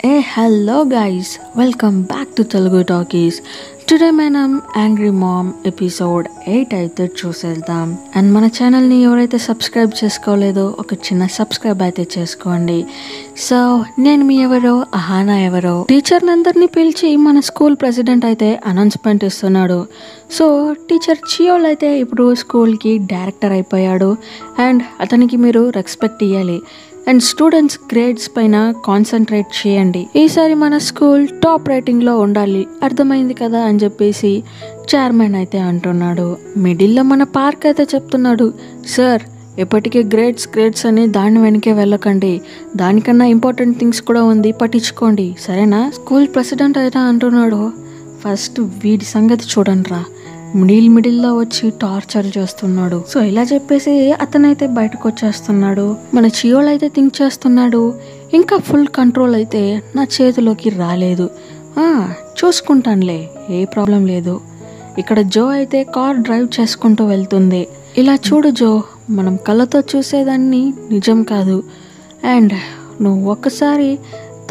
Hey, hello guys, welcome back to Telugu Talkies. Today మనం angry ma'am episode 8 అయితే చూసేద్దాం. And మన ఛానల్ని ఎవరైతే సబ్స్క్రైబ్ చేసుకోలేదో ఒక చిన్న సబ్స్క్రైబ్ అయితే చేసుకోండి. సో నేను మీ ఎవరో అహానా ఎవరో టీచర్ని అందరినీ పిలిచి మన స్కూల్ ప్రెసిడెంట్ అయితే అనౌన్స్మెంట్ ఇస్తున్నాడు. సో టీచర్ చియోల్ అయితే ఇప్పుడు స్కూల్కి డైరెక్టర్ అయిపోయాడు అండ్ అతనికి మీరు రెస్పెక్ట్ ఇవ్వాలి అండ్ స్టూడెంట్స్ గ్రేడ్స్ పైన కాన్సన్ట్రేట్ చేయండి. ఈసారి మన స్కూల్ టాప్ రేటింగ్లో ఉండాలి, అర్థమైంది కదా అని చెప్పేసి చైర్మన్ అయితే అంటున్నాడు. మిడిల్లో మన పార్క్ అయితే చెప్తున్నాడు, సార్ ఎప్పటికీ గ్రేడ్స్ అని దాని వెనకే వెళ్ళకండి, దానికన్నా ఇంపార్టెంట్ థింగ్స్ కూడా ఉంది, పట్టించుకోండి సరేనా. స్కూల్ ప్రెసిడెంట్ అయితే అంటున్నాడు, ఫస్ట్ వీడి సంగతి చూడండి రా, మిడిల్లో వచ్చి టార్చర్ చేస్తున్నాడు. సో ఇలా చెప్పేసి అతనైతే బయటకు వచ్చేస్తున్నాడు. మన చియోల్ అయితే థింక్ చేస్తున్నాడు, ఇంకా ఫుల్ కంట్రోల్ అయితే నా చేతిలోకి రాలేదు, చూసుకుంటానులే, ఏ ప్రాబ్లం లేదు. ఇక్కడ జో అయితే కార్ డ్రైవ్ చేసుకుంటూ వెళ్తుంది. ఇలా చూడు జో, మనం కళ్ళతో చూసేదాన్ని నిజం కాదు, అండ్ నువ్వు ఒక్కసారి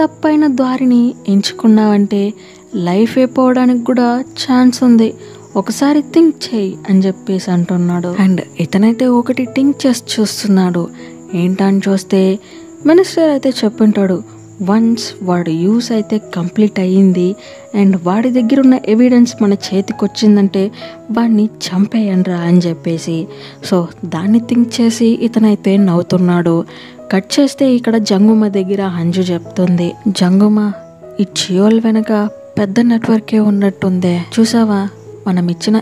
తప్పైన దారిని ఎంచుకున్నావంటే లైఫ్ అయిపోవడానికి కూడా ఛాన్స్ ఉంది, ఒకసారి థింక్ చేయి అని చెప్పేసి అంటున్నాడు. అండ్ ఇతనైతే ఒకటి థింక్ చేసి చూస్తున్నాడు. ఏంటని చూస్తే మినిస్టర్ అయితే చెప్పింటాడు, వన్స్ వాడి యూస్ అయితే కంప్లీట్ అయ్యింది అండ్ వాడి దగ్గర ఉన్న ఎవిడెన్స్ మన చేతికి వచ్చిందంటే వాడిని చంపేయండిరా అని చెప్పేసి. సో దాన్ని థింక్ చేసి ఇతనైతే నవ్వుతున్నాడు. కట్ చేస్తే ఇక్కడ జంగుమ దగ్గర అంజు చెప్తుంది, జంగుమ ఈ చియోల్ వెనక పెద్ద నెట్వర్కే ఉన్నట్టుందే, చూసావా మనం ఇచ్చిన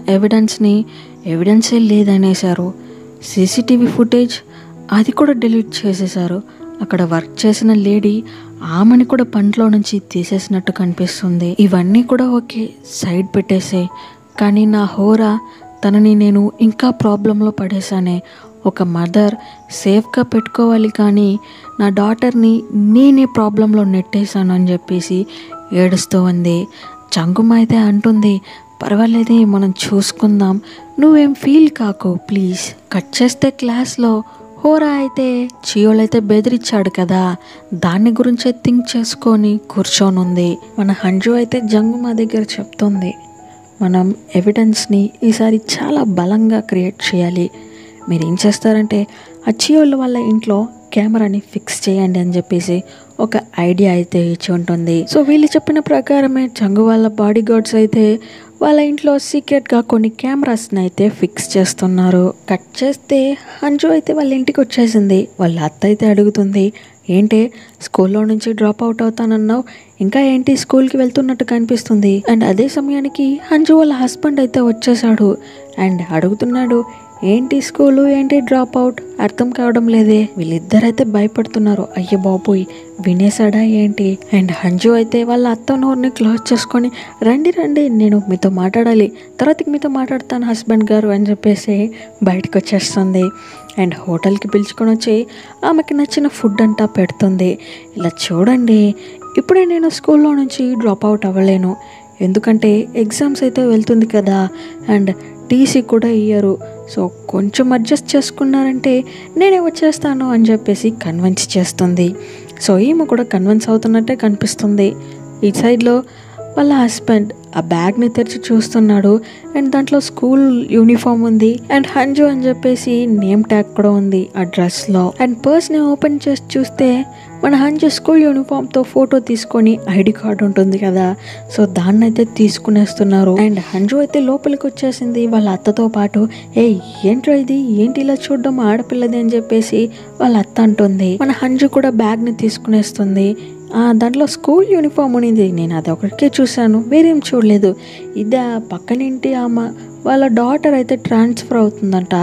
ఎవిడెన్సే లేదనేశారు, సీసీటీవీ ఫుటేజ్ అది కూడా డిలీట్ చేసేశారు, అక్కడ వర్క్ చేసిన లేడీ ఆమెని కూడా పంట్లో నుంచి తీసేసినట్టు కనిపిస్తుంది. ఇవన్నీ కూడా ఓకే, సైడ్ పెట్టేసే, కానీ నా హోరా తనని నేను ఇంకా ప్రాబ్లంలో పడేశానే. ఒక మదర్ సేఫ్గా పెట్టుకోవాలి, కానీ నా డాటర్ని నేనే ప్రాబ్లంలో నెట్టేశాను అని చెప్పేసి ఏడుస్తూ ఉంది. చంగుమ అయితే అంటుంది, పర్వాలేదే మనం చూసుకుందాం, నువ్వేం ఫీల్ కాకు ప్లీజ్. కట్ చేస్తే క్లాస్లో హోరా అయితే చియోల్ అయితే బెదిరించాడు కదా, దాని గురించే థింక్ చేసుకొని కూర్చొని ఉంది. మన హంజు అయితే జంగుమ దగ్గర చెప్తుంది, మనం ఎవిడెన్స్ని ఈసారి చాలా బలంగా క్రియేట్ చేయాలి, మీరు ఏం చేస్తారంటే ఆ చియోల్ వాళ్ళ ఇంట్లో కెమెరాని ఫిక్స్ చేయండి అని చెప్పేసి ఒక ఐడియా అయితే ఇచ్చి ఉంటుంది. సో వీళ్ళు చెప్పిన ప్రకారమే చంగు వాళ్ళ బాడీ గార్డ్స్ అయితే వాళ్ళ ఇంట్లో సీక్రెట్గా కొన్ని కెమెరాస్ని అయితే ఫిక్స్ చేస్తున్నారు. కట్ చేస్తే అంజు అయితే వాళ్ళ ఇంటికి వచ్చేసింది. వాళ్ళ అత్త అయితే అడుగుతుంది, ఏంటి స్కూల్లో నుంచి డ్రాప్ అవుట్ అవుతానన్నావు, ఇంకా ఏంటి స్కూల్కి వెళ్తున్నట్టు కనిపిస్తుంది. అండ్ అదే సమయానికి అంజు వాళ్ళ హస్బెండ్ అయితే వచ్చేసాడు అండ్ అడుగుతున్నాడు, ఏంటి స్కూలు ఏంటి డ్రాప్ అవుట్, అర్థం కావడం లేదే. వీళ్ళిద్దరైతే భయపడుతున్నారు, అయ్యో బాబోయ్ వినేసాడా ఏంటి. అండ్ హంజు అయితే వాళ్ళ అత్త నోరుని క్లోజ్ చేసుకొని, రండి నేను మీతో మాట్లాడాలి, తర్వాత మీతో మాట్లాడతాను హస్బెండ్ గారు అని చెప్పేసి బయటకు వచ్చేస్తుంది. అండ్ హోటల్కి పిలుచుకొని వచ్చి ఆమెకి నచ్చిన ఫుడ్ అంతా పెడుతుంది. ఇలా చూడండి, ఇప్పుడే నేను స్కూల్లో నుంచి డ్రాప్ అవుట్ అవ్వలేను, ఎందుకంటే ఎగ్జామ్స్ అయితే వెళ్తుంది కదా అండ్ టీసీ కూడా ఇయ్యరు, సో కొంచెం అడ్జస్ట్ చేసుకున్నారంటే నేనే వచ్చేస్తాను అని చెప్పేసి కన్విన్స్ చేస్తుంది. సో ఈమె కూడా కన్విన్స్ అవుతున్నట్టే కనిపిస్తుంది. ఈ సైడ్లో వాళ్ళ హస్బెండ్ ఆ బ్యాగ్ని తెరిచి చూస్తున్నాడు అండ్ దాంట్లో స్కూల్ యూనిఫామ్ ఉంది అండ్ హంజు అని చెప్పేసి నేమ్ ట్యాగ్ కూడా ఉంది ఆ డ్రెస్లో. అండ్ పర్స్ని ఓపెన్ చేసి చూస్తే మన హంజు స్కూల్ యూనిఫామ్తో ఫోటో తీసుకొని ఐడి కార్డు ఉంటుంది కదా, సో దాన్ని అయితే తీసుకునేస్తున్నారు. అండ్ హంజు అయితే లోపలికి వచ్చేసింది వాళ్ళ అత్తతో పాటు. ఏంట్రా ఇది, ఏంటి ఇలా చూడడం ఆడపిల్లది అని చెప్పేసి వాళ్ళ అత్త అంటుంది. మన హంజు కూడా బ్యాగ్ని తీసుకునేస్తుంది. దాంట్లో స్కూల్ యూనిఫామ్ ఉన్నింది, నేను అది ఒకటికే చూశాను, వేరేం చూడలేదు. ఇదే పక్కనింటి ఆమె వాళ్ళ డాటర్ అయితే ట్రాన్స్ఫర్ అవుతుందంట,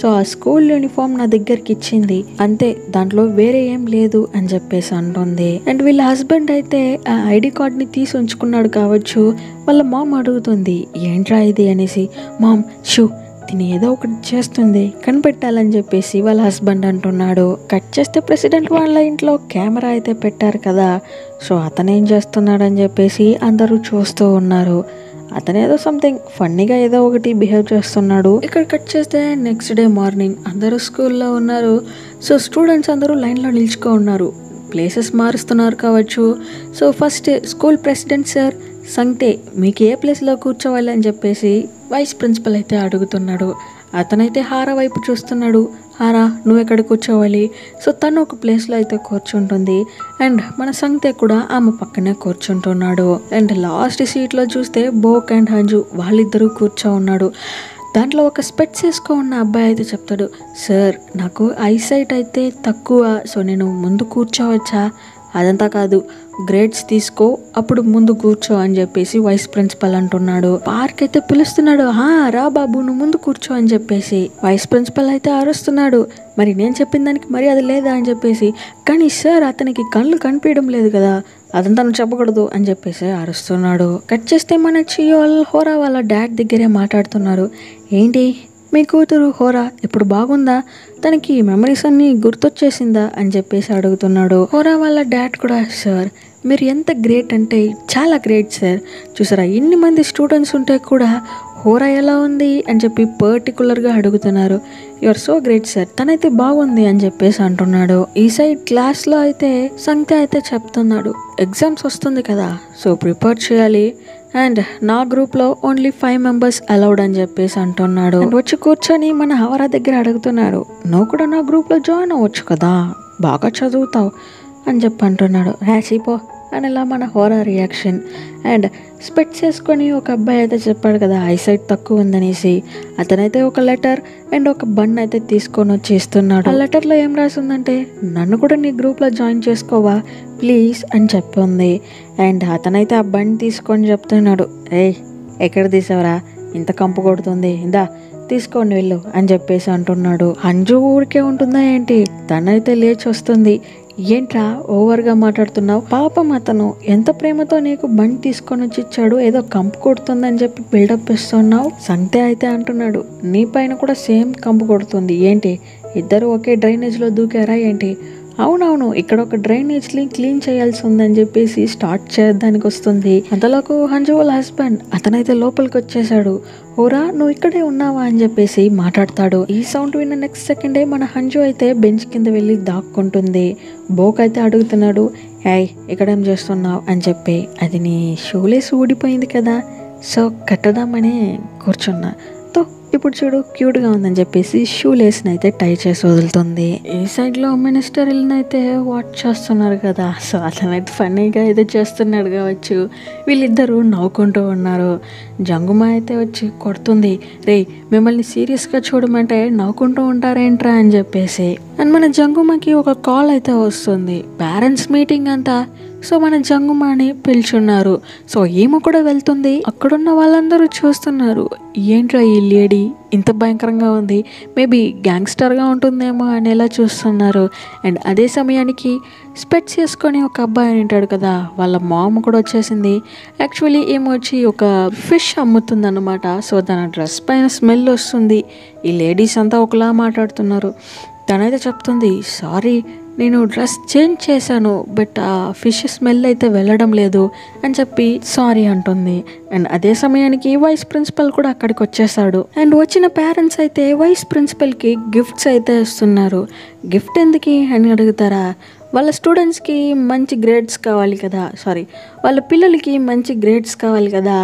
సో ఆ స్కూల్ యూనిఫామ్ నా దగ్గరికి ఇచ్చింది అంతే, దాంట్లో వేరే ఏం లేదు అని చెప్పేసి అంటుంది. అండ్ వీళ్ళ హస్బెండ్ అయితే ఆ ఐడి కార్డ్ని తీసి ఉంచుకున్నాడు కావచ్చు. వాళ్ళ మామ్ అడుగుతుంది, ఏంట్రా ఇది అనేసి. మామ్ షూ తిని ఏదో ఒకటి చేస్తుంది, కనిపెట్టాలని చెప్పేసి వాళ్ళ హస్బెండ్ అంటున్నాడు. కట్ చేస్తే ప్రెసిడెంట్ వాళ్ళ ఇంట్లో కెమెరా అయితే పెట్టారు కదా, సో అతనేం చేస్తున్నాడని చెప్పేసి అందరూ చూస్తూ ఉన్నారు. అతనేదో సంథింగ్ ఫన్నీగా ఏదో ఒకటి బిహేవ్ చేస్తున్నాడు. ఇక్కడ కట్ చేస్తే నెక్స్ట్ డే మార్నింగ్ అందరూ స్కూల్లో ఉన్నారు. సో స్టూడెంట్స్ అందరూ లైన్లో నిల్చుకో ఉన్నారు. ప్లేసెస్ మారుస్తున్నారు కావచ్చు. So first school president sir సంగ్తే మీకు ఏ ప్లేస్లో కూర్చోవాలి అని చెప్పేసి వైస్ ప్రిన్సిపల్ అయితే అడుగుతున్నాడు. అతనైతే హారా వైపు చూస్తున్నాడు. హారా నువ్వు ఎక్కడ కూర్చోవాలి? సో తను ఒక ప్లేస్లో అయితే కూర్చుంటుంది అండ్ మన సంగ్తే కూడా ఆమె పక్కనే కూర్చుంటున్నాడు. అండ్ లాస్ట్ సీట్లో చూస్తే బోక్ అండ్ హంజు వాళ్ళిద్దరూ కూర్చో ఉన్నాడు. దాంట్లో ఒక స్పెట్స్ వేసుకో ఉన్న అబ్బాయి అయితే చెప్తాడు, సార్ నాకు ఐసైట్ అయితే తక్కువ, సో నేను ముందు కూర్చోవచ్చా? అదంతా కాదు, గ్రేడ్స్ తీసుకో అప్పుడు ముందు కూర్చో అని చెప్పేసి వైస్ ప్రిన్సిపల్ అంటున్నాడు. పార్క్ అయితే పిలుస్తున్నాడు, రా బాబు నువ్వు ముందు కూర్చో అని చెప్పేసి. వైస్ ప్రిన్సిపల్ అయితే అరుస్తున్నాడు, మరి నేను చెప్పిన దానికి మరి అది లేదా అని చెప్పేసి. కానీ సార్ అతనికి కళ్ళు కనిపించడం లేదు కదా, అదంతా నువ్వు చెప్పకూడదు అని చెప్పేసి అరుస్తున్నాడు. కట్ చేస్తే మన చియోల్ హోరా వాళ్ళ డాడ్ దగ్గరే మాట్లాడుతున్నారు. ఏంటి మీ కూతురు హోరా ఇప్పుడు బాగుందా? తనకి మెమరీస్ అన్నీ గుర్తొచ్చేసిందా అని చెప్పేసి అడుగుతున్నాడు. హోరా వాళ్ళ డాడ్ కూడా, సార్ మీరు ఎంత గ్రేట్ అంటే చాలా గ్రేట్ సార్. చూసారా ఇన్ని మంది స్టూడెంట్స్ ఉంటే కూడా హోరా ఎలా ఉంది అని చెప్పి పర్టికులర్గా అడుగుతున్నారు. You are so great sir, తనైతే బాగుంది అని చెప్పేసి అంటున్నాడు. ఈ సైడ్ క్లాస్లో అయితే సంగ్తే అయితే చెప్తున్నాడు, ఎగ్జామ్స్ వస్తుంది కదా, సో ప్రిపేర్ చేయాలి అండ్ నా గ్రూప్లో ఓన్లీ 5 మెంబర్స్ అలౌడ్ అని చెప్పేసి అంటున్నాడు. వచ్చి కూర్చొని మన హవరా దగ్గర అడుగుతున్నారు, నువ్వు కూడా నా గ్రూప్లో జాయిన్ అవ్వచ్చు కదా, బాగా చదువుతావు అని చెప్పి అంటున్నాడు. హ్యాసీపో అని ఇలా మన హోరా రియాక్షన్. అండ్ స్పెట్స్ వేసుకొని ఒక అబ్బాయి అయితే చెప్పాడు కదా ఐసైట్ తక్కువ ఉందనేసి, అతనైతే ఒక లెటర్ అండ్ ఒక బన్ అయితే తీసుకొని వచ్చి ఇస్తున్నాడు. ఆ లెటర్లో ఏం రాసిందంటే, నన్ను కూడా నీ గ్రూప్లో జాయిన్ చేసుకోవా ప్లీజ్ అని చెప్పి ఉంది. అండ్ అతనైతే ఆ బన్ తీసుకొని చెప్తున్నాడు, ఎక్కడ తీసావరా, ఇంత కంపు కొడుతుంది, ఇందా తీసుకోండి వెళ్ళు అని చెప్పేసి అంటున్నాడు. అంజు ఊరికే ఉంటుందా ఏంటి, తనైతే లేచి వస్తుంది. ఏంట్రా ఓవర్గా మాట్లాడుతున్నావు, పాపం అతను ఎంత ప్రేమతో నీకు బండి తీసుకొని వచ్చి ఇచ్చాడు, ఏదో కంపు కొడుతుందని చెప్పి బిల్డప్ ఇస్తున్నావు. సంగ్తే అయితే అంటున్నాడు, నీ పైన కూడా సేమ్ కంపు కొడుతుంది ఏంటి, ఇద్దరు ఒకే డ్రైనేజ్లో దూకారా ఏంటి? అవునవును, ఇక్కడ ఒక డ్రైనేజ్ని క్లీన్ చేయాల్సి ఉందని చెప్పేసి స్టార్ట్ చేయడానికి వస్తుంది. అంతలోకి హంజు వాళ్ళ హస్బెండ్ అతనైతే లోపలికి వచ్చేసాడు. ఓరా నువ్వు ఇక్కడే ఉన్నావా అని చెప్పేసి మాట్లాడతాడు. ఈ సౌండ్ విన్న నెక్స్ట్ సెకండే మన హంజు అయితే బెంచ్ కింద వెళ్ళి దాక్కుంటుంది. బోక్ అయితే అడుగుతున్నాడు, ఇక్కడేం చేస్తున్నావు అని చెప్పి. అది నీ షూలేస్ ఊడిపోయింది కదా, సో కట్టదామని కూర్చున్నా, ఇప్పుడు చూడు క్యూట్గా ఉందని చెప్పేసి షూ లేస్ని అయితే టై చేసి వదులుతుంది. ఈ సైడ్లో మినిస్టర్ అయితే వాచ్ చేస్తున్నారు కదా, సో అతనైతే ఫన్నీగా అయితే చేస్తున్నాడు కావచ్చు. వీళ్ళిద్దరూ నవ్వుకుంటూ ఉన్నారు. జంగుమా అయితే వచ్చి కొడుతుంది, మిమ్మల్ని సీరియస్గా చూడమంటే నవ్వుకుంటూ ఉంటారేంట్రా అని చెప్పేసి. అండ్ మన జంగుమాకి ఒక కాల్ అయితే వస్తుంది, పేరెంట్స్ మీటింగ్ అంతా. సో మన జంగుమాని పిలుచున్నారు. సో ఈమె కూడా వెళ్తుంది. అక్కడున్న వాళ్ళందరూ చూస్తున్నారు, ఏంట్రా ఈ లేడీ ఇంత భయంకరంగా ఉంది, మేబీ గ్యాంగ్స్టర్గా ఉంటుందేమో అనేలా చూస్తున్నారు. అండ్ అదే సమయానికి స్పెట్స్ వేసుకొని ఒక అబ్బాయి ఉంటాడు కదా, వాళ్ళ మామ కూడా వచ్చేసింది. యాక్చువల్లీ ఏమో వచ్చి ఒక ఫిష్ అమ్ముతుంది అనమాట. సో తన డ్రెస్ పైన స్మెల్ వస్తుంది. ఈ లేడీస్ అంతా ఒకలా మాట్లాడుతున్నారు. తనైతే చెప్తుంది, సారీ నేను డ్రెస్ చేంజ్ చేశాను, బట్ ఆ ఫిష్ స్మెల్ అయితే వెళ్ళడం లేదు అని చెప్పి సారీ అంటుంది. అండ్ అదే సమయానికి వైస్ ప్రిన్సిపల్ కూడా అక్కడికి వచ్చేసాడు. అండ్ వచ్చిన పేరెంట్స్ అయితే వైస్ ప్రిన్సిపల్కి గిఫ్ట్స్ అయితే ఇస్తున్నారు. గిఫ్ట్ ఎందుకు అని అడుగుతారా, వాళ్ళ స్టూడెంట్స్కి మంచి గ్రేడ్స్ కావాలి కదా, వాళ్ళ పిల్లలకి మంచి గ్రేడ్స్ కావాలి కదా,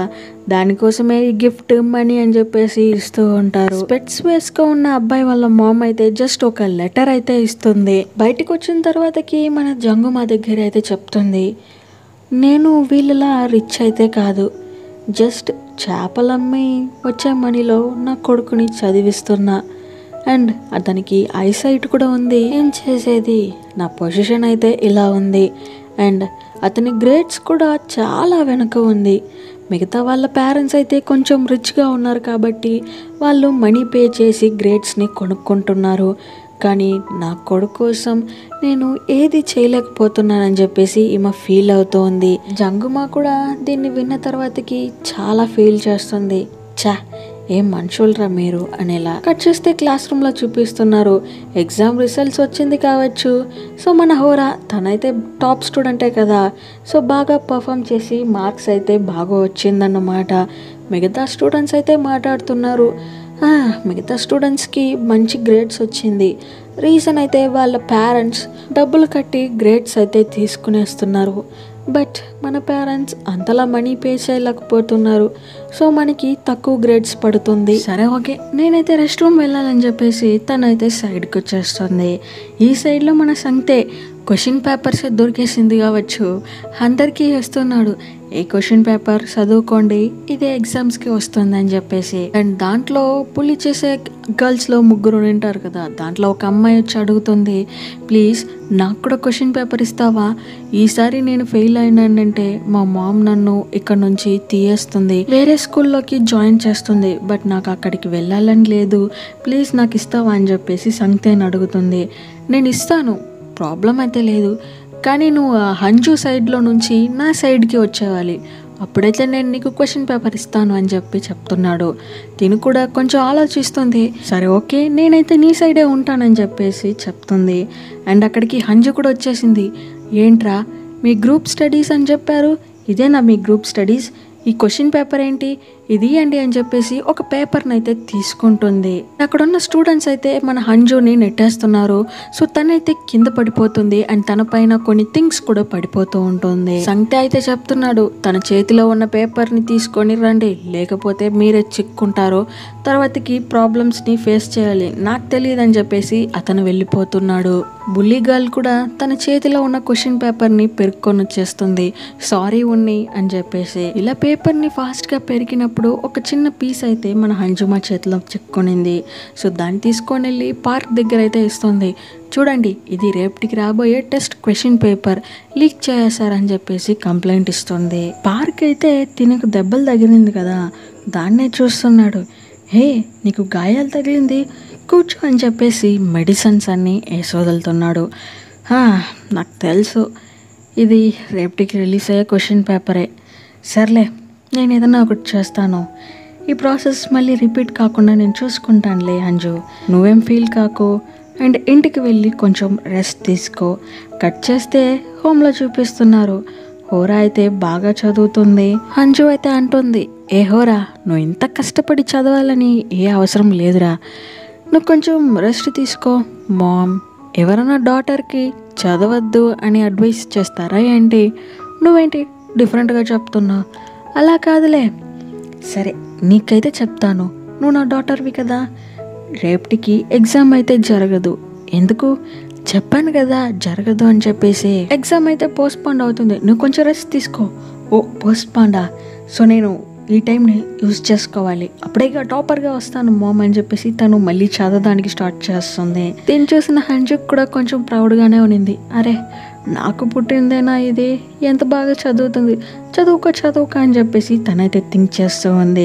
దానికోసమే గిఫ్ట్ మనీ అని చెప్పేసి ఇస్తూ ఉంటారు. స్పెట్స్ వేసుకో ఉన్న అబ్బాయి వాళ్ళ మామ్ అయితే జస్ట్ ఒక లెటర్ అయితే ఇస్తుంది. బయటకు వచ్చిన తర్వాతకి మన జంగుమా దగ్గర అయితే చెప్తుంది, నేను వీళ్ళలా రిచ్ అయితే కాదు, జస్ట్ చేపలమ్మి వచ్చే మనీలో నా కొడుకుని చదివిస్తున్నా. అండ్ అతనికి ఐసైట్ కూడా ఉంది, ఏం చేసేది, నా పొజిషన్ అయితే ఇలా ఉంది. అండ్ అతని గ్రేడ్స్ కూడా చాలా వెనుక ఉంది. మిగతా వాళ్ళ పేరెంట్స్ అయితే కొంచెం రిచ్గా ఉన్నారు కాబట్టి వాళ్ళు మనీ పే చేసి గ్రేడ్స్ని కొనుక్కుంటున్నారు. కానీ నా కొడుకు కోసం నేను ఏది చేయలేకపోతున్నానని చెప్పేసి ఈమె ఫీల్ అవుతోంది. జంగుమా కూడా దీన్ని విన్న తర్వాతకి చాలా ఫీల్ చేస్తుంది. ఏం మనుషులరా మీరు అనేలా. కట్ చేస్తే క్లాస్ రూమ్లో చూపిస్తున్నారు. ఎగ్జామ్ రిజల్ట్స్ వచ్చింది కావచ్చు. సో మన హోరా తనైతే టాప్ స్టూడెంటే కదా, సో బాగా పర్ఫామ్ చేసి మార్క్స్ అయితే బాగా వచ్చిందన్నమాట. మిగతా స్టూడెంట్స్ అయితే మాట్లాడుతున్నారు, మిగతా స్టూడెంట్స్కి మంచి గ్రేడ్స్ వచ్చింది. రీజన్ అయితే వాళ్ళ పేరెంట్స్ డబ్బులు కట్టి గ్రేడ్స్ అయితే తీసుకునేస్తున్నారు. బట్ మన పేరెంట్స్ అంతలా మనీ పే చేయలేకపోతున్నారు. సో మనకి తక్కువ గ్రేడ్స్ పడుతుంది. సరే ఓకే, నేనైతే రెస్ట్ రూమ్ వెళ్ళాలని చెప్పేసి తనైతే సైడ్కి వచ్చేస్తుంది. ఈ సైడ్లో మన సంతే క్వశ్చన్ పేపర్స్ దొరికేసింది కావచ్చు, అందరికీ వేస్తున్నాడు. ఏ క్వశ్చన్ పేపర్ చదువుకోండి, ఇదే ఎగ్జామ్స్కి వస్తుంది అని చెప్పేసి. అండ్ దాంట్లో పులి చేసే గర్ల్స్లో 3 ఉంటారు కదా, దాంట్లో ఒక అమ్మాయి వచ్చి అడుగుతుంది, ప్లీజ్ నాకు కూడా క్వశ్చన్ పేపర్ ఇస్తావా? ఈసారి నేను ఫెయిల్ అయినానంటే మా మామ్ నన్ను ఇక్కడ నుంచి తీయేస్తుంది, వేరే స్కూల్లోకి జాయిన్ చేస్తుంది. బట్ నాకు అక్కడికి వెళ్ళాలని లేదు, ప్లీజ్ నాకు ఇస్తావా అని చెప్పేసి సంతేని అడుగుతుంది. నేను ఇస్తాను, ప్రాబ్లం అయితే లేదు, కానీ నువ్వు హంజు సైడ్లో నుంచి నా సైడ్కి వచ్చేవాలి, అప్పుడైతే నేను నీకు క్వశ్చన్ పేపర్ ఇస్తాను అని చెప్తున్నాడు. తిను కూడా కొంచెం ఆలోచిస్తుంది. సరే ఓకే, నేనైతే నీ సైడే ఉంటానని చెప్పేసి చెప్తుంది. అండ్ అక్కడికి హంజు కూడా వచ్చేసింది. ఏంట్రా మీ గ్రూప్ స్టడీస్ అని చెప్పారు, ఇదేనా మీ గ్రూప్ స్టడీస్? ఈ క్వశ్చన్ పేపర్ ఏంటి, ఇది అండి అని చెప్పేసి ఒక పేపర్ని అయితే తీసుకుంటుంది. అక్కడ ఉన్న స్టూడెంట్స్ అయితే మన హంజుని నెట్టేస్తున్నారు. సో తనైతే కింద పడిపోతుంది. అండ్ తన పైన కొన్ని థింగ్స్ కూడా పడిపోతూ ఉంటుంది. సంతే అయితే చెప్తున్నాడు, తన చేతిలో ఉన్న పేపర్ని తీసుకొని రండి, లేకపోతే మీరే చిక్కుంటారు, తర్వాతకి ప్రాబ్లమ్స్ని ఫేస్ చేయాలి, నాకు తెలియదు అని చెప్పేసి అతను వెళ్ళిపోతున్నాడు. బుల్లీ గర్ల్ కూడా తన చేతిలో ఉన్న క్వశ్చన్ పేపర్ని పెరుక్కొని వచ్చేస్తుంది. సారీ ఉన్ని అని చెప్పేసి. ఇలా పేపర్ని ఫాస్ట్గా పెరిగినప్పుడు ఒక చిన్న పీస్ అయితే మన హంజుమా చేతిలో చిక్కునింది. సో దాన్ని తీసుకొని వెళ్ళి పార్క్ దగ్గర అయితే ఇస్తుంది. చూడండి, ఇది రేపటికి రాబోయే టెస్ట్ క్వశ్చన్ పేపర్ లీక్ చేసేసారని చెప్పేసి కంప్లైంట్ ఇస్తుంది. పార్క్ అయితే తినకు దెబ్బలు తగిలింది కదా, దాన్నే చూస్తున్నాడు. హే, నీకు గాయాలు తగిలింది, కూర్చో అని చెప్పేసి మెడిసిన్స్ అన్నీ వేసి వదులుతున్నాడు. నాకు తెలుసు ఇది రేపటికి రిలీజ్ అయ్యే క్వశ్చన్ పేపరే, సర్లే నేను ఏదన్నా ఒకటి చేస్తాను, ఈ ప్రాసెస్ మళ్ళీ రిపీట్ కాకుండా నేను చూసుకుంటానులే హంజు, నువ్వేం ఫీల్ కాకు, అండ్ ఇంటికి వెళ్ళి కొంచెం రెస్ట్ తీసుకో. కట్ చేస్తే హోమ్లో చూపిస్తున్నారు. హోరా అయితే బాగా చదువుతుంది. హంజు అయితే అంటుంది, ఏ హోరా, నువ్వు ఇంత కష్టపడి చదవాలని ఏ అవసరం లేదురా, నువ్వు కొంచెం రెస్ట్ తీసుకో. మామ్ ఎవరైనా డాటర్కి చదవద్దు అని అడ్వైస్ చేస్తారా ఏంటి? నువ్వేంటి డిఫరెంట్గా చెప్తున్నావు? అలా కాదులే, సరే నీకైతే చెప్తాను, నువ్వు నా డాటర్వి కదా, రేపటికి ఎగ్జామ్ అయితే జరగదు. ఎందుకు? చెప్పాను కదా జరగదు అని చెప్పేసి. ఎగ్జామ్ అయితే పోస్ట్పోండ్ అవుతుంది, నువ్వు కొంచెం రెస్ట్ తీసుకో. ఓ పోస్ట్పోండా, సో నేను ఈ టైంని యూజ్ చేసుకోవాలి, అప్పుడేగా టాపర్గా వస్తాను మామ్ అని చెప్పేసి తను మళ్ళీ చదవడానికి స్టార్ట్ చేస్తుంది. దీన్ని చూసిన హంజుక్ కూడా కొంచెం ప్రౌడ్గానే ఉన్నింది. అరే నాకు పుట్టిందేనా ఇది, ఎంత బాగా చదువుతుంది, చదువుకో అని చెప్పేసి తనైతే థింక్ చేస్తూ ఉంది.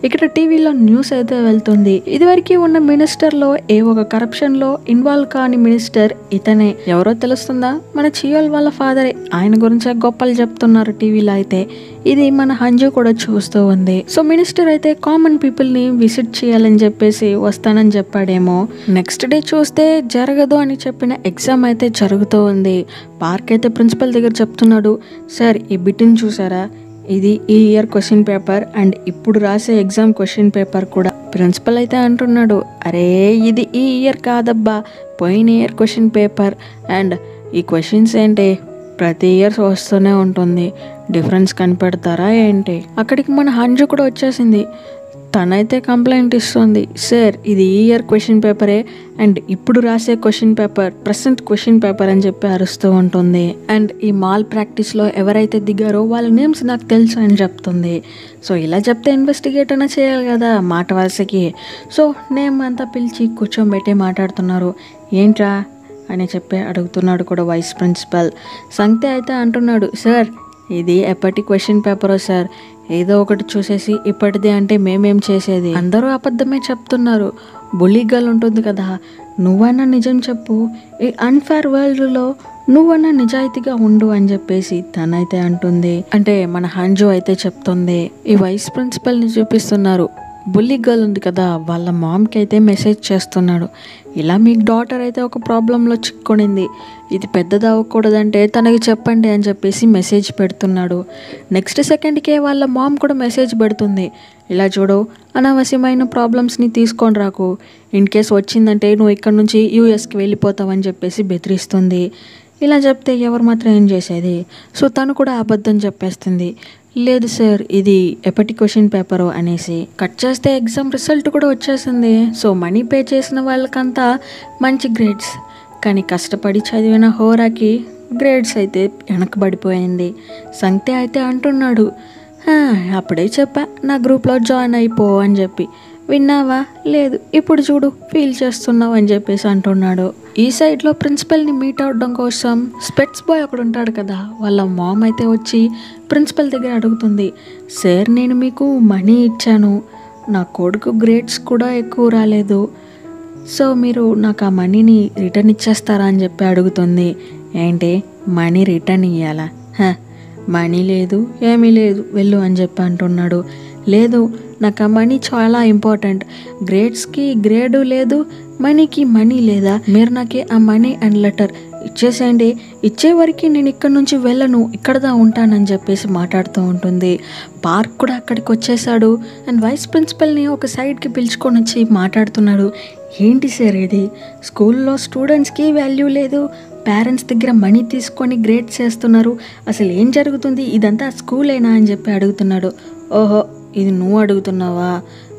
ఇక్కడ టీవీలో న్యూస్ అయితే వెళ్తుంది. ఇదివరకు ఉన్న మినిస్టర్లో ఏ ఒక కరప్షన్లో ఇన్వాల్వ్ కాని మినిస్టర్ ఇతనే. ఎవరో తెలుస్తుందా? మన చియోల్ వాళ్ళ ఫాదరే. ఆయన గురించే గొప్పలు చెప్తున్నారు టీవీలో అయితే. ఇది మన హంజు కూడా చూస్తూ ఉంది. సో మినిస్టర్ అయితే కామన్ పీపుల్ని విజిట్ చేయాలని చెప్పేసి వస్తానని చెప్పాడేమో. నెక్స్ట్ డే చూస్తే జరగదు అని చెప్పిన ఎగ్జామ్ అయితే జరుగుతూ ఉంది. పార్క్ అయితే ప్రిన్సిపల్ దగ్గర చెప్తున్నాడు, సార్ ఈ బిట్ని చూసారా, ఇది ఈ ఇయర్ క్వశ్చన్ పేపర్ అండ్ ఇప్పుడు రాసే ఎగ్జామ్ క్వశ్చన్ పేపర్ కూడా. ప్రిన్సిపల్ అయితే అంటున్నాడు, అరే ఇది ఈ ఇయర్ కాదబ్బా, పోయిన ఇయర్ క్వశ్చన్ పేపర్, అండ్ ఈ క్వశ్చన్స్ ఏంటి ప్రతి ఇయర్స్ వస్తూనే ఉంటుంది, డిఫరెన్స్ కనిపెడతారా ఏంటి? అక్కడికి మన హంజు కూడా వచ్చేసింది. తనైతే కంప్లైంట్ ఇస్తుంది, సార్ ఇది ఈ ఇయర్ క్వశ్చన్ పేపరే అండ్ ఇప్పుడు రాసే question paper present question paper అని చెప్పి అరుస్తూ ఉంటుంది. అండ్ ఈ మాల్ ప్రాక్టీస్లో ఎవరైతే దిగారో వాళ్ళ నేమ్స్ నాకు తెలుసు అని చెప్తుంది. సో ఇలా చెప్తే ఇన్వెస్టిగేట్ అయినా చేయాలి కదా మాట వరుసకి. సో నేమ్ అంతా పిలిచి కూర్చోబెట్టి మాట్లాడుతున్నారు. ఏంట్రా అని చెప్పి అడుగుతున్నాడు కూడా వైస్ ప్రిన్సిపల్. సంతే అయితే అంటున్నాడు, సార్ ఇది ఎప్పటి క్వశ్చన్ పేపరో సార్, ఏదో ఒకటి చూసేసి ఇప్పటిదే అంటే మేమేం చేసేది, అందరూ అబద్ధమే చెప్తున్నారు, బుల్లీ గర్ల్ ఉంటుంది కదా, నువ్వన్నా నిజం చెప్పు, ఈ అన్ఫేర్ వరల్డ్లో నువ్వన్నా నిజాయితీగా ఉండు అని చెప్పేసి తనైతే అంటుంది. అంటే మన హంజు అయితే చెప్తుంది. ఈ వైస్ ప్రిన్సిపల్ని చూపిస్తున్నారు, బుల్లి గర్ల్ ఉంది కదా, వాళ్ళ మామ్కి అయితే మెసేజ్ చేస్తున్నాడు, ఇలా మీకు డాటర్ అయితే ఒక ప్రాబ్లంలో చిక్కునింది, ఇది పెద్దది అవ్వకూడదంటే తనకి చెప్పండి అని చెప్పేసి మెసేజ్ పెడుతున్నాడు. నెక్స్ట్ సెకండ్కే వాళ్ళ మామ్ కూడా మెసేజ్ పెడుతుంది, ఇలా చూడు, అనవసరమైన ప్రాబ్లమ్స్ని తీసుకొని రాకు, ఇన్ కేస్ వచ్చిందంటే నువ్వు ఇక్కడ నుంచి యూఎస్కి వెళ్ళిపోతావని చెప్పేసి బెదిరిస్తుంది. ఇలా చెప్తే ఎవరు మాత్రం ఏం చేసేది? సో తను కూడా అబద్ధం చెప్పేస్తుంది, లేదు సార్ ఇది ఎప్పటి క్వశ్చన్ పేపరు అనేసి. కట్ చేస్తే ఎగ్జామ్ రిజల్ట్ కూడా వచ్చేసింది. సో మనీ పే చేసిన వాళ్ళకంతా మంచి గ్రేడ్స్, కానీ కష్టపడి చదివిన హోరాకి గ్రేడ్స్ అయితే వెనకబడిపోయింది. సంఖ్య అయితే అంటున్నాడు, అప్పుడే చెప్పా నా గ్రూప్లో జాయిన్ అయిపో అని చెప్పి, విన్నావా? లేదు, ఇప్పుడు చూడు ఫీల్ చేస్తున్నావు అని చెప్పేసి అంటున్నాడు. ఈ సైడ్లో ప్రిన్సిపల్ని మీట్ అవడం కోసం స్పెట్స్ బాయ్ ఒకడు ఉంటాడు కదా, వాళ్ళ మామ్ అయితే వచ్చి ప్రిన్సిపల్ దగ్గర అడుగుతుంది, సార్ నేను మీకు మనీ ఇచ్చాను, నా కొడుకు గ్రేడ్స్ కూడా ఎక్కువ రాలేదు, సో మీరు నాకు ఆ మనీని రిటర్న్ ఇచ్చేస్తారా అని చెప్పి అడుగుతుంది. ఏంటి మనీ రిటర్న్ ఇవ్వాలా? మనీ లేదు, ఏమీ లేదు, వెళ్ళు అని చెప్పి అంటున్నాడు. లేదు, నాకు ఆ మనీ చాలా ఇంపార్టెంట్, గ్రేడ్స్కి గ్రేడు లేదు, మనీకి మనీ లేదా, మీరు నాకే ఆ మనీ అండ్ లెటర్ ఇచ్చేసేయండి, ఇచ్చే వరకు నేను ఇక్కడ నుంచి వెళ్ళను, ఇక్కడదా ఉంటానని చెప్పేసి మాట్లాడుతూ ఉంటుంది. పార్క్ కూడా అక్కడికి వచ్చేసాడు అండ్ వైస్ ప్రిన్సిపల్ని ఒక సైడ్కి పిలుచుకొని వచ్చి మాట్లాడుతున్నాడు. ఏంటి సార్ ఇది, స్కూల్లో స్టూడెంట్స్కి వాల్యూ లేదు, పేరెంట్స్ దగ్గర మనీ తీసుకొని గ్రేడ్స్ చేస్తున్నారు, అసలు ఏం జరుగుతుంది, ఇదంతా స్కూలేనా అని చెప్పి అడుగుతున్నాడు. ఓహో, ఇది నువ్వు అడుగుతున్నావా?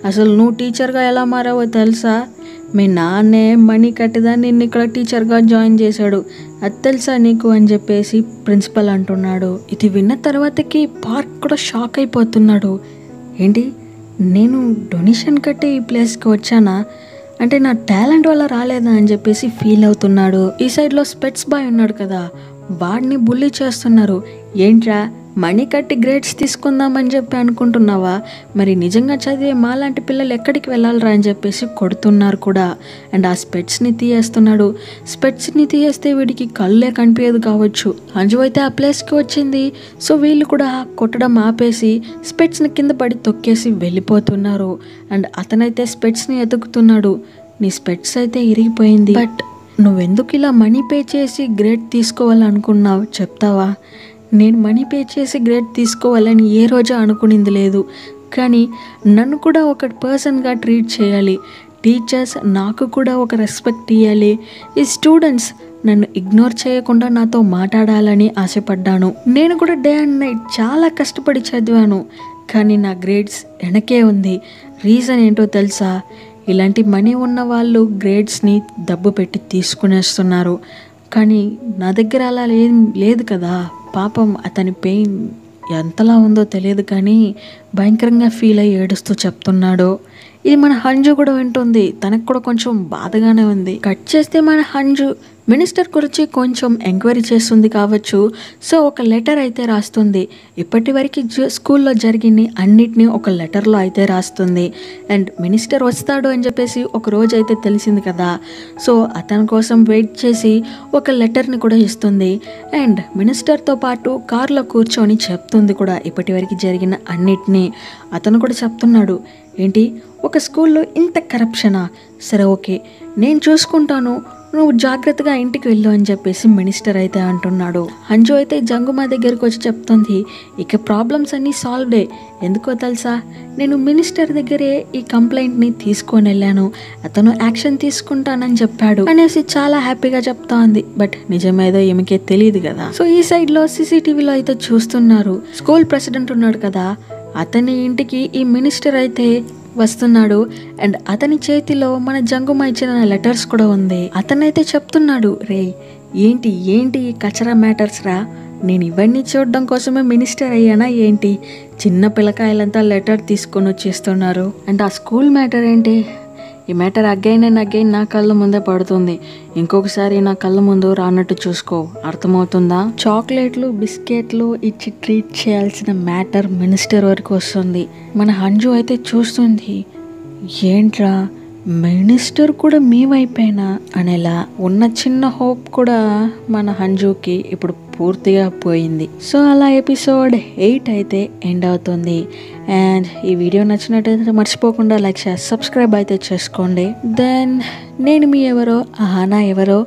అసలు నువ్వు టీచర్గా ఎలా మారావో తెలుసా? మీ నాన్నే మనీ కట్టిదా నిన్ను ఇక్కడ టీచర్గా జాయిన్ చేశాడు, అది తెలుసా నీకు అని చెప్పేసి ప్రిన్సిపల్ అంటున్నాడు. ఇది విన్న తర్వాతకి పార్క్ కూడా షాక్ అయిపోతున్నాడు. ఏంటి, నేను డొనేషన్ కట్టి ఈ ప్లేస్కి వచ్చానా, అంటే నా టాలెంట్ వల్ల రాలేదా అని చెప్పేసి ఫీల్ అవుతున్నాడు. ఈ సైడ్లో స్పెట్స్ బాయ్ ఉన్నాడు కదా, వాడిని బుల్లీ చేస్తున్నారు. ఏంట్రా మనీ కట్టి గ్రేడ్స్ తీసుకుందామని చెప్పి అనుకుంటున్నావా, మరి నిజంగా చదివే మాలాంటి పిల్లలు ఎక్కడికి వెళ్ళాలరా అని చెప్పేసి కొడుతున్నారు కూడా. అండ్ ఆ స్పెట్స్ని తీయేస్తున్నాడు. స్పెట్స్ని తీయేస్తే వీడికి కళ్ళే కనిపించదు కావచ్చు. అంజు అయితే ఆ ప్లేస్కి వచ్చింది. సో వీళ్ళు కూడా కొట్టడం ఆపేసి స్పెట్స్ని కింద పడి తొక్కేసి వెళ్ళిపోతున్నారు. అండ్ అతనైతే స్పెట్స్ని ఎతుకుతున్నాడు. నీ స్పెట్స్ అయితే ఇరిగిపోయింది, బట్ నువ్వెందుకు ఇలా మనీ పే చేసి గ్రేడ్ తీసుకోవాలనుకున్నావు చెప్తావా? నేను మనీ పే చేసి గ్రేడ్ తీసుకోవాలని ఏ రోజు అనుకునింది లేదు, కానీ నన్ను కూడా ఒక పర్సన్గా ట్రీట్ చేయాలి, టీచర్స్ నాకు కూడా ఒక రెస్పెక్ట్ ఇవ్వాలి, ఈ స్టూడెంట్స్ నన్ను ఇగ్నోర్ చేయకుండా నాతో మాట్లాడాలని ఆశపడ్డాను. నేను కూడా డే అండ్ నైట్ చాలా కష్టపడి చదివాను, కానీ నా గ్రేడ్స్ వెనకే ఉంది. రీజన్ ఏంటో తెలుసా? ఇలాంటి మనీ ఉన్న వాళ్ళు గ్రేడ్స్ని డబ్బు పెట్టి తీసుకునేస్తున్నారు, కానీ నా దగ్గర అలా లేదు కదా. పాపం అతని పెయిన్ ఎంతలా ఉందో తెలియదు, కానీ భయంకరంగా ఫీల్ అయ్యి ఏడుస్తూ చెప్తున్నాడు. ఇది మన హంజు కూడా వింటుంది, తనకు కూడా కొంచెం బాధగానే ఉంది. కట్ చేస్తే మన హంజు మినిస్టర్ గురించి కొంచెం ఎంక్వైరీ చేస్తుంది కావచ్చు. సో ఒక లెటర్ అయితే రాస్తుంది. ఇప్పటి వరకు స్కూల్లో జరిగింది అన్నిటినీ ఒక లెటర్లో అయితే రాస్తుంది. అండ్ మినిస్టర్ వస్తాడు అని చెప్పేసి ఒక రోజు అయితే తెలిసింది కదా. సో అతని కోసం వెయిట్ చేసి ఒక లెటర్ని కూడా ఇస్తుంది. అండ్ మినిస్టర్తో పాటు కార్లో కూర్చొని చెప్తుంది కూడా ఇప్పటి వరకు జరిగిన అన్నిటినీ. అతను కూడా చెప్తున్నాడు, ఏంటి ఒక స్కూల్లో ఇంత కరప్షనా, సరే ఓకే నేను చూసుకుంటాను, నువ్వు జాగ్రత్తగా ఇంటికి వెళ్ళు అని చెప్పేసి మినిస్టర్ అయితే అంటున్నాడు. అంజు అయితే జంగుమా దగ్గరికి వచ్చి చెప్తుంది, ఇక ప్రాబ్లమ్స్ అన్నీ సాల్వ్డే. ఎందుకో తెలుసా, నేను మినిస్టర్ దగ్గరే ఈ కంప్లైంట్ని తీసుకొని వెళ్ళాను, అతను యాక్షన్ తీసుకుంటానని చెప్పాడు అనేసి చాలా హ్యాపీగా చెప్తా ఉంది. బట్ నిజమేదో ఈమెకే తెలియదు కదా. సో ఈ సైడ్లో సీసీటీవీలో అయితే చూస్తున్నారు. స్కూల్ ప్రెసిడెంట్ ఉన్నాడు కదా, అతని ఇంటికి ఈ మినిస్టర్ అయితే వస్తున్నాడు. అండ్ అతని చేతిలో మన జంగుమా ఇచ్చిన లెటర్స్ కూడా ఉంది. అతనైతే చెప్తున్నాడు, రే ఏంటి కచరా మ్యాటర్స్ రా, నేను ఇవన్నీ చూడడం కోసమే మినిస్టర్ అయ్యానా ఏంటి, చిన్న పిల్లకాయలంతా లెటర్ తీసుకొని వచ్చేస్తున్నారు. అండ్ ఆ స్కూల్ మ్యాటర్ ఏంటి, ఈ మ్యాటర్ అగైన్ అండ్ అగైన్ నా కళ్ళ ముందే పడుతుంది, ఇంకొకసారి నా కళ్ళ ముందు రానట్టు చూసుకో, అర్థమవుతుందా? చాక్లెట్లు బిస్కెట్లు ఇచ్చి ట్రీట్ చేయాల్సిన మ్యాటర్ మినిస్టర్ వరకు వస్తుంది. మన హంజు అయితే చూస్తుంది, ఏంట్రా మినిస్టర్ కూడా మీ వైపేనా అనేలా ఉన్న చిన్న హోప్ కూడా మన హంజుకి ఇప్పుడు పూర్తిగా పోయింది. సో అలా ఎపిసోడ్ 8 అయితే ఎండ్ అవుతుంది. అండ్ ఈ వీడియో నచ్చినట్టయితే మర్చిపోకుండా లైక్ షేర్ సబ్స్క్రైబ్ అయితే చేసుకోండి. దెన్ నేను మీ ఎవరో అహానా ఎవరో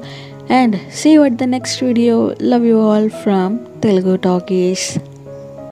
and see you at the next video. Love you all from Telugu talkies.